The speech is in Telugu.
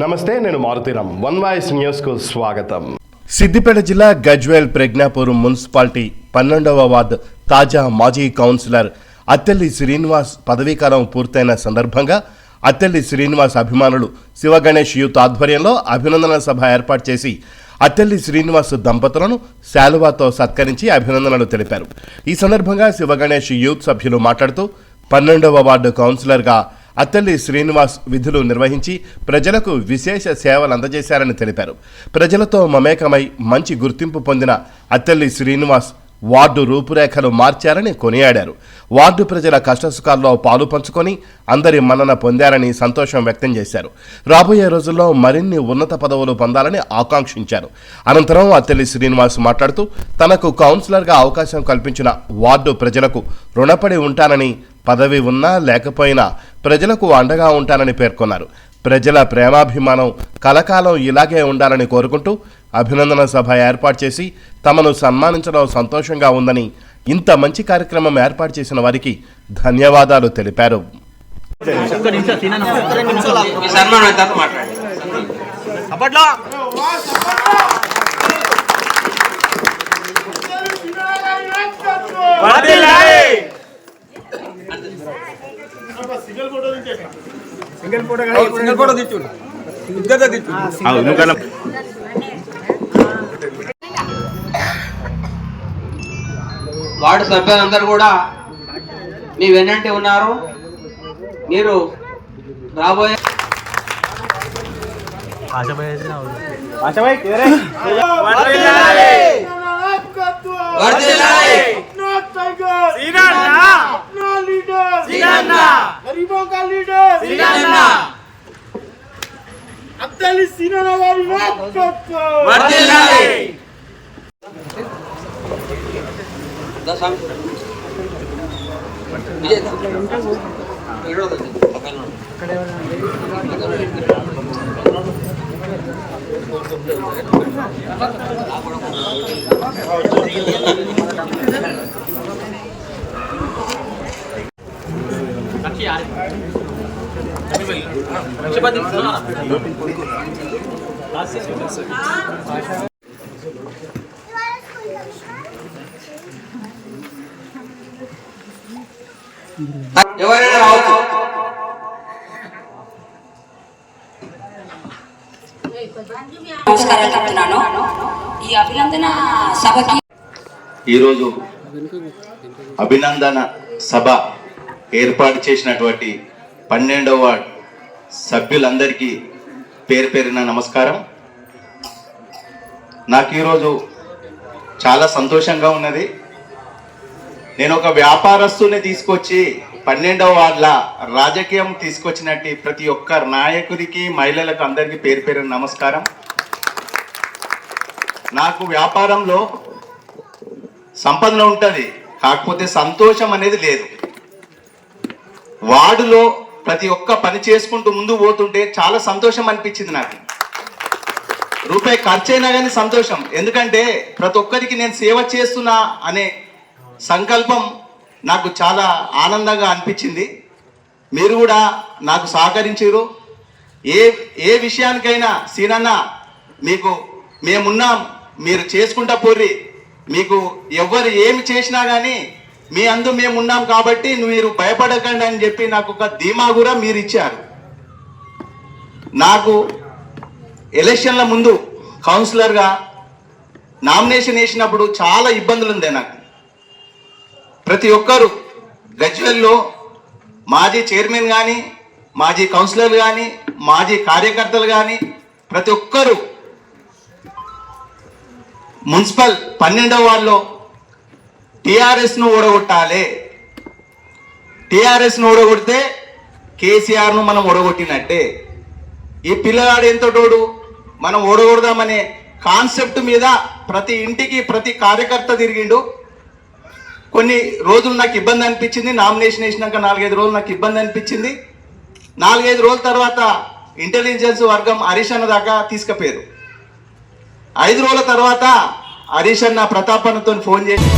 నమస్తే, నేను మారుతీరామ్. వన్ వాయిస్ న్యూస్కు స్వాగతం. సిద్దిపేట జిల్లా గజ్వేల్ ప్రజ్ఞాపూర్ మున్సిపాలిటీ 12వ వార్డు తాజా మాజీ కౌన్సిలర్ అత్తెల్లి శ్రీనివాస్ పదవీకాలం పూర్తయిన సందర్భంగా అత్తెల్లి శ్రీనివాస్ అభిమానులు శివగణేష్ యూత్ ఆధ్వర్యంలో అభినందన సభ ఏర్పాటు చేసి అత్తెల్లి శ్రీనివాస్ దంపతులను శాలువాతో సత్కరించి అభినందనలు తెలిపారు. ఈ సందర్భంగా శివగణేష్ యూత్ సభ్యులు మాట్లాడుతూ 12వ వార్డు కౌన్సిలర్గా అత్తెల్లి శ్రీనివాస్ విధులు నిర్వహించి ప్రజలకు విశేష సేవలు అందజేశారని తెలిపారు. ప్రజలతో మమేకమై మంచి గుర్తింపు పొందిన అత్తెల్లి శ్రీనివాస్ వార్డు రూపురేఖలు మార్చారని కొనియాడారు. వార్డు ప్రజల కష్టసుఖాల్లో పాలు పంచుకొని అందరి మన్నన పొందారని సంతోషం వ్యక్తం చేశారు. రాబోయే రోజుల్లో మరిన్ని ఉన్నత పదవులు పొందాలని ఆకాంక్షించారు. అనంతరం అత్తెల్లి శ్రీనివాస్ మాట్లాడుతూ తనకు కౌన్సిలర్గా అవకాశం కల్పించిన వార్డు ప్రజలకు రుణపడి ఉంటానని, పదవి ఉన్నా లేకపోయినా ప్రజలకు అండగా ఉంటానని పేర్కొన్నారు. ప్రజల ప్రేమాభిమానం కలకాలం ఇలాగే ఉండాలని కోరుకుంటూ అభినందన సభ ఏర్పాటు చేసి తమను సన్మానించడం సంతోషంగా ఉందని, ఇంత మంచి కార్యక్రమం ఏర్పాటు చేసిన వారికి ధన్యవాదాలు తెలిపారు. వార్డు సభ్యులందరూ కూడా మీ వెన్నంటి ఉన్నారు. మీరు రాబోయే అత్తెల్లి శ్రీనివాస్ గారి నాయకత్వం ఎవరైనా రావచ్చు. నమస్కారాలు చెప్తున్నాను. ఈ అభినందన సభకి ఈరోజు అభినందన సభ ఏర్పాటు చేసినటువంటి 12వ వార్డు సభ్యులందరికీ పేరు పేరున నమస్కారం. నాకు ఈరోజు చాలా సంతోషంగా ఉన్నది. నేను ఒక వ్యాపారస్తుని తీసుకొచ్చి 12వ వార్డుల రాజకీయం తీసుకొచ్చినట్టు ప్రతి ఒక్క నాయకుడికి, మహిళలకు అందరికీ పేరు పేరున నమస్కారం. నాకు వ్యాపారంలో సంపద ఉంటుంది, కాకపోతే సంతోషం అనేది లేదు. వార్డులో ప్రతి ఒక్క పని చేసుకుంటూ ముందు పోతుంటే చాలా సంతోషం అనిపించింది. నాకు రూపాయి ఖర్చు అయినా కానీ సంతోషం. ఎందుకంటే ప్రతి ఒక్కరికి నేను సేవ చేస్తున్నా అనే సంకల్పం నాకు చాలా ఆనందంగా అనిపించింది. మీరు కూడా నాకు సహకరించారు. ఏ విషయానికైనా సీనన్న మీకు మేమున్నాం, మీరు చేసుకుంటా పోర్రి, మీకు ఎవరు ఏమి చేసినా కానీ మీ అందు మేమున్నాం కాబట్టి మీరు భయపడకండి అని చెప్పి నాకు ఒక ధీమా కూడా మీరు ఇచ్చారు. నాకు ఎలక్షన్ల ముందు కౌన్సిలర్గా నామినేషన్ వేసినప్పుడు చాలా ఇబ్బందులు ఉండే. నాకు ప్రతి ఒక్కరు గజ్వేల్లో మాజీ చైర్మన్ కానీ, మాజీ కౌన్సిలర్లు కానీ, మాజీ కార్యకర్తలు కానీ ప్రతి ఒక్కరు మున్సిపల్ 12వ వార్డులో టీఆర్ఎస్ను ఓడగొట్టాలి. టీఆర్ఎస్ను ఓడగొడితే కేసీఆర్ను మనం ఓడగొట్టినట్టే. ఈ పిల్లగాడు ఎంతటోడు, మనం ఓడగొడదామనే కాన్సెప్ట్ మీద ప్రతి ఇంటికి ప్రతి కార్యకర్త తిరిగిండు. కొన్ని రోజులు నాకు ఇబ్బంది అనిపించింది. నామినేషన్ వేసినాక 4-5 రోజులు నాకు ఇబ్బంది అనిపించింది. 4-5 రోజుల తర్వాత ఇంటెలిజెన్స్ వర్గం హరీష్ అన్న దాకా తీసుకుపోయారు. 5 రోజుల తర్వాత హరీష్ అన్న ప్రతాప్ అన్నతో ఫోన్ చేసి